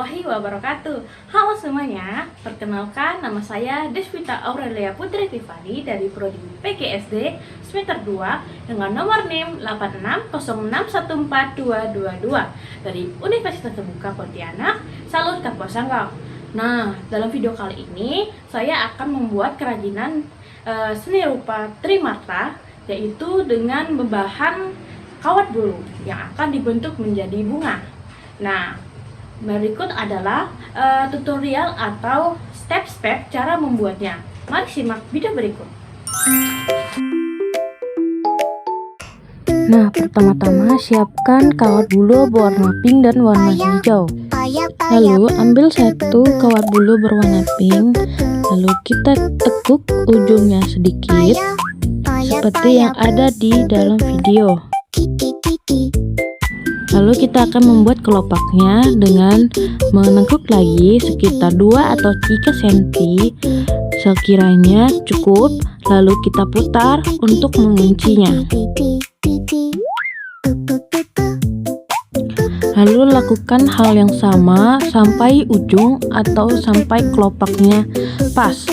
warahmatullahi wabarakatuh. Halo semuanya, perkenalkan nama saya Deswita Aurelia Putri Tiffany dari Prodi PGSD semester 2 dengan nomor NIM 8606142222 dari Universitas Terbuka Pontianak, Salur Kapuasangka. Nah, dalam video kali ini saya akan membuat kerajinan seni rupa Trimarta, yaitu dengan membahan kawat bulu yang akan dibentuk menjadi bunga. Nah, berikut adalah tutorial atau step-step cara membuatnya. Mari simak video berikut. Nah, pertama-tama siapkan kawat bulu berwarna pink dan warna hijau. Lalu ambil satu kawat bulu berwarna pink, lalu kita tekuk ujungnya sedikit seperti yang ada di dalam video. Lalu kita akan membuat kelopaknya dengan menekuk lagi sekitar 2 atau 3 cm sekiranya cukup, lalu kita putar untuk menguncinya. Lalu lakukan hal yang sama sampai ujung atau sampai kelopaknya pas.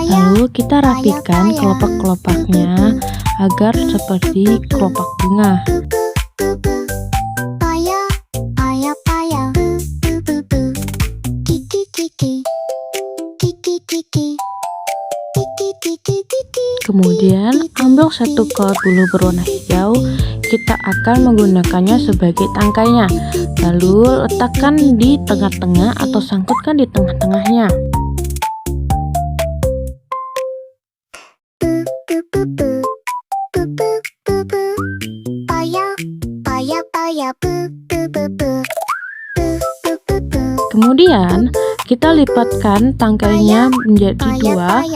Lalu kita rapikan kelopak-kelopaknya agar seperti kelopak bunga. Kemudian ambil satu kawat bulu berwarna hijau, kita akan menggunakannya sebagai tangkainya. Lalu letakkan di tengah-tengah atau sangkutkan di tengah-tengahnya. Kemudian kita lipatkan tangkainya menjadi 2,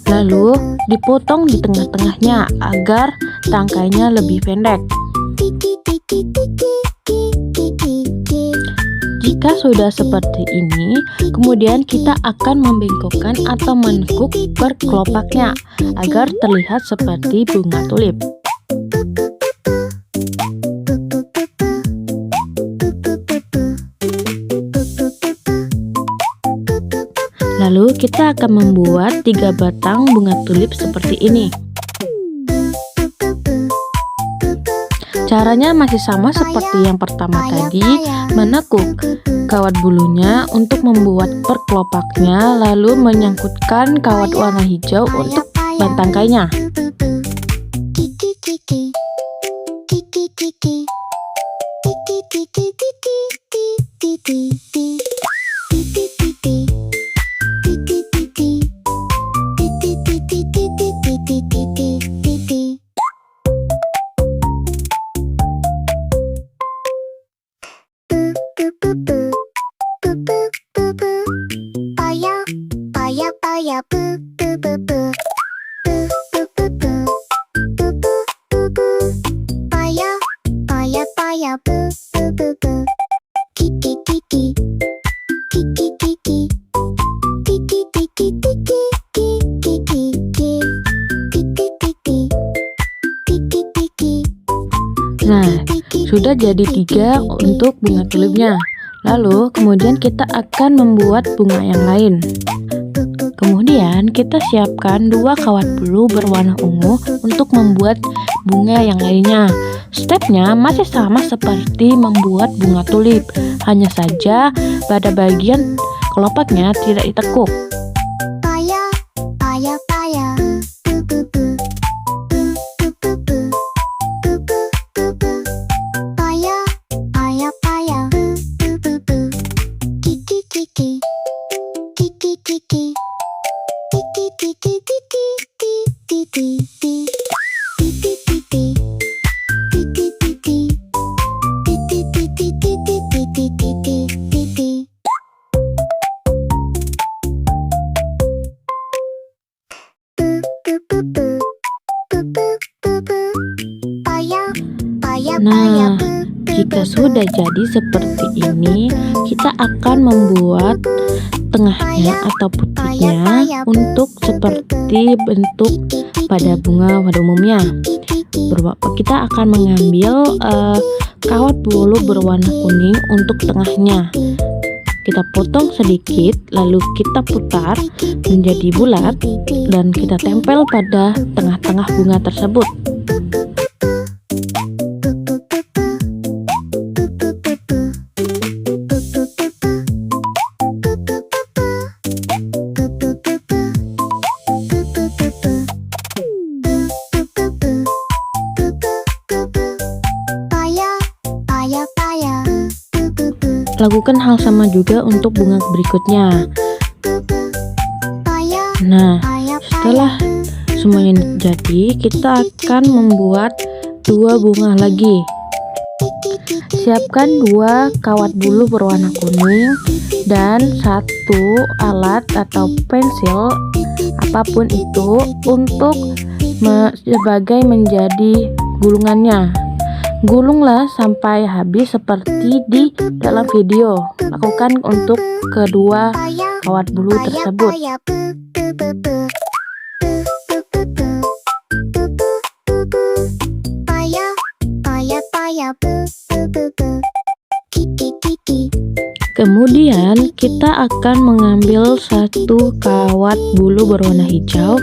lalu dipotong di tengah-tengahnya agar tangkainya lebih pendek. Jika sudah seperti ini, kemudian kita akan membengkokkan atau menekuk per kelopaknya agar terlihat seperti bunga tulip. Lalu kita akan membuat 3 batang bunga tulip seperti ini. Caranya masih sama seperti yang pertama tadi, menekuk kawat bulunya untuk membuat per kelopaknya, lalu menyangkutkan kawat warna hijau untuk tangkainya. Nah, sudah jadi 3 untuk bunga tulipnya. Lalu kemudian kita akan membuat bunga yang lain. Kemudian kita siapkan 2 kawat bulu berwarna ungu untuk membuat bunga yang lainnya. Stepnya masih sama seperti membuat bunga tulip, hanya saja pada bagian kelopaknya tidak ditekuk. Nah, Jika sudah jadi seperti ini, kita akan membuat tengahnya atau putihnya untuk seperti bentuk pada bunga pada umumnya. Kita akan mengambil kawat bulu berwarna kuning untuk tengahnya. Kita potong sedikit, lalu kita putar menjadi bulat dan kita tempel pada tengah-tengah bunga tersebut. Lakukan hal sama juga untuk bunga berikutnya. Nah, setelah semuanya jadi, kita akan membuat 2 bunga lagi. Siapkan 2 kawat bulu berwarna kuning dan 1 alat atau pensil apapun itu untuk sebagai menjadi gulungannya. Gulunglah sampai habis seperti di dalam video. Lakukan untuk kedua kawat bulu tersebut. Kemudian kita akan mengambil 1 kawat bulu berwarna hijau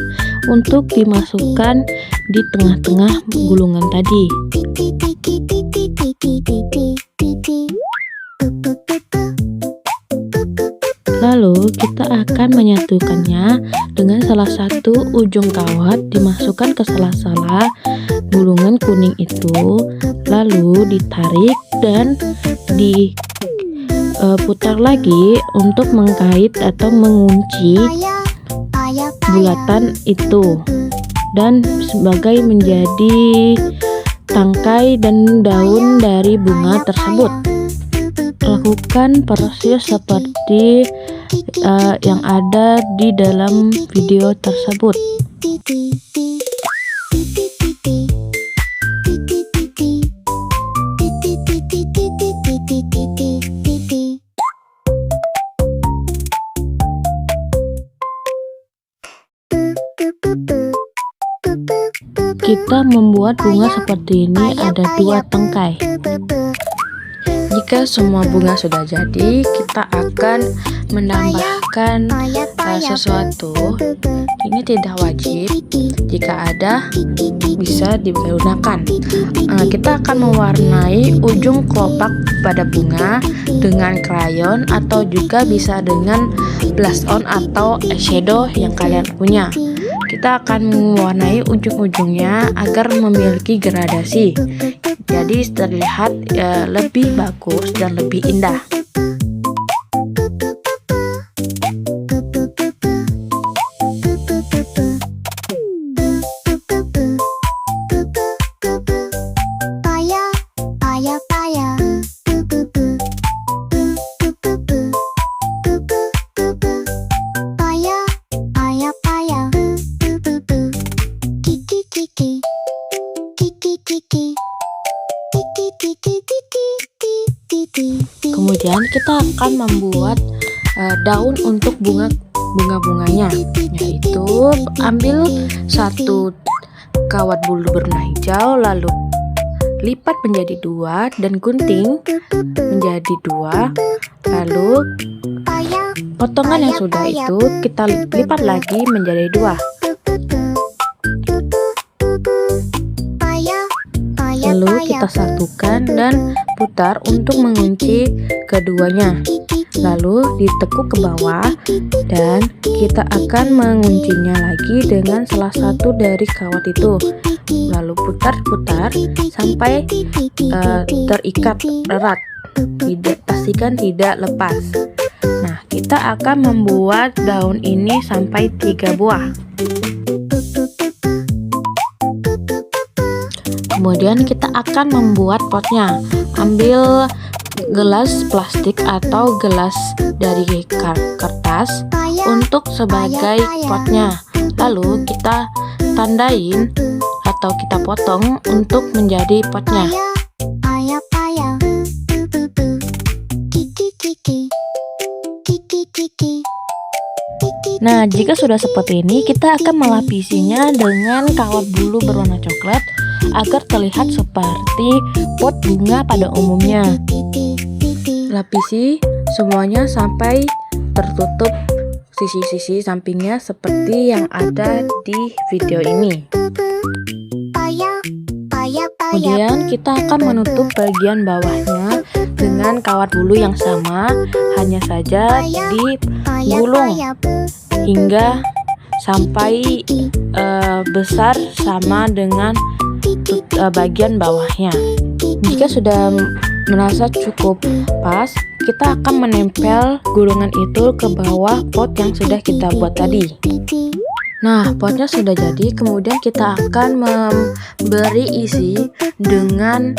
untuk dimasukkan di tengah-tengah gulungan tadi. Lalu kita akan menyatukannya dengan salah satu ujung kawat dimasukkan ke sela-sela gulungan kuning itu, lalu ditarik dan diputar lagi untuk mengkait atau mengunci bulatan itu dan sebagai menjadi tangkai dan daun dari bunga tersebut. Lakukan persis seperti yang ada di dalam video tersebut. Kita membuat bunga seperti ini ada 2 tangkai. Jika semua bunga sudah jadi, kita akan menambahkan sesuatu. Ini tidak wajib, jika ada bisa digunakan. Kita akan mewarnai ujung kelopak pada bunga dengan krayon atau juga bisa dengan blush on atau eyeshadow yang kalian punya. Kita akan mewarnai ujung-ujungnya agar memiliki gradasi, jadi terlihat lebih bagus dan lebih indah. Kemudian kita akan membuat daun untuk bunga-bunganya, yaitu ambil 1 kawat bulu berwarna hijau, lalu lipat menjadi 2 dan gunting menjadi 2, lalu potongan yang sudah itu kita lipat lagi menjadi 2. Lalu kita satukan dan putar untuk mengunci keduanya. Lalu ditekuk ke bawah dan kita akan menguncinya lagi dengan salah satu dari kawat itu. Lalu putar-putar sampai terikat erat. Pastikan tidak lepas. Nah, kita akan membuat daun ini sampai 3 buah. Kemudian kita akan membuat potnya. Ambil gelas plastik atau gelas dari kertas untuk sebagai potnya. Lalu kita tandain atau kita potong untuk menjadi potnya. Nah, jika sudah seperti ini, kita akan melapisinya dengan kawat bulu berwarna coklat agar terlihat seperti pot bunga pada umumnya. Lapisi semuanya sampai tertutup sisi-sisi sampingnya seperti yang ada di video ini. Kemudian kita akan menutup bagian bawahnya dengan kawat bulu yang sama, hanya saja digulung hingga sampai besar sama dengan bagian bawahnya. Jika sudah merasa cukup pas, kita akan menempel gulungan itu ke bawah pot yang sudah kita buat tadi. Nah, potnya sudah jadi, kemudian kita akan memberi isi dengan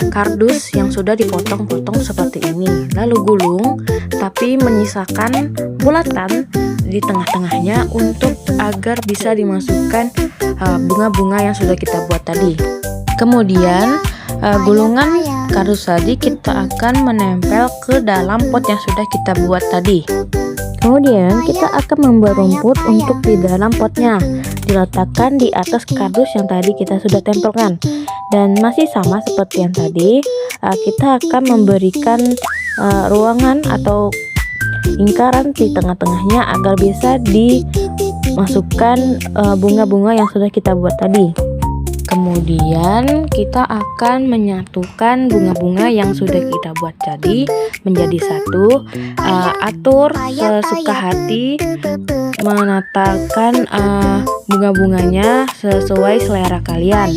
kardus yang sudah dipotong-potong seperti ini. Lalu gulung, tapi menyisakan bulatan di tengah-tengahnya untuk agar bisa dimasukkan bunga-bunga yang sudah kita buat tadi. Kemudian gulungan kardus tadi kita akan menempel ke dalam pot yang sudah kita buat tadi. Kemudian kita akan membuat rumput untuk di dalam potnya, diletakkan di atas kardus yang tadi kita sudah tempelkan. Dan masih sama seperti yang tadi, kita akan memberikan ruangan atau lingkaran di tengah-tengahnya agar bisa dimasukkan bunga-bunga yang sudah kita buat tadi. Kemudian kita akan menyatukan bunga-bunga yang sudah kita buat tadi menjadi satu. Atur sesuka hati, menatakan bunga-bunganya sesuai selera kalian.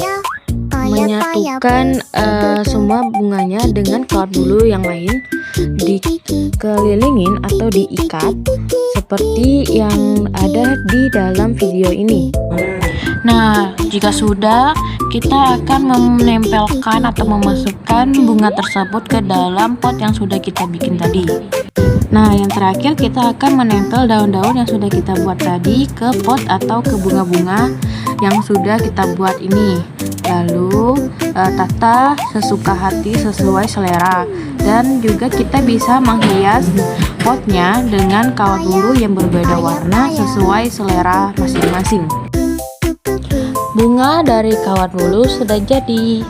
Menyatukan semua bunganya dengan kawat bulu yang lain, dikelilingin atau diikat seperti yang ada di dalam video ini. Nah, jika sudah, kita akan menempelkan atau memasukkan bunga tersebut ke dalam pot yang sudah kita bikin tadi. Nah, yang terakhir kita akan menempel daun-daun yang sudah kita buat tadi ke pot atau ke bunga-bunga yang sudah kita buat ini. Lalu tata sesuka hati sesuai selera, dan juga kita bisa menghias potnya dengan kawat bulu yang berbeda warna sesuai selera masing-masing. Bunga dari kawat bulu sudah jadi.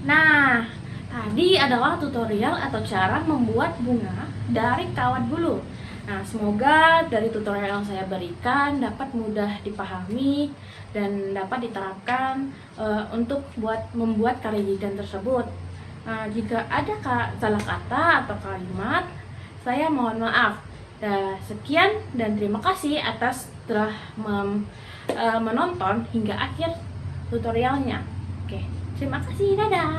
Nah, tadi adalah tutorial atau cara membuat bunga dari kawat bulu. Nah, semoga dari tutorial yang saya berikan dapat mudah dipahami dan dapat diterapkan untuk membuat kerajinan tersebut. Nah, jika ada salah kata atau kalimat, saya mohon maaf. Sekian dan terima kasih atas telah menonton hingga akhir tutorialnya. Oke, terima kasih, dadah.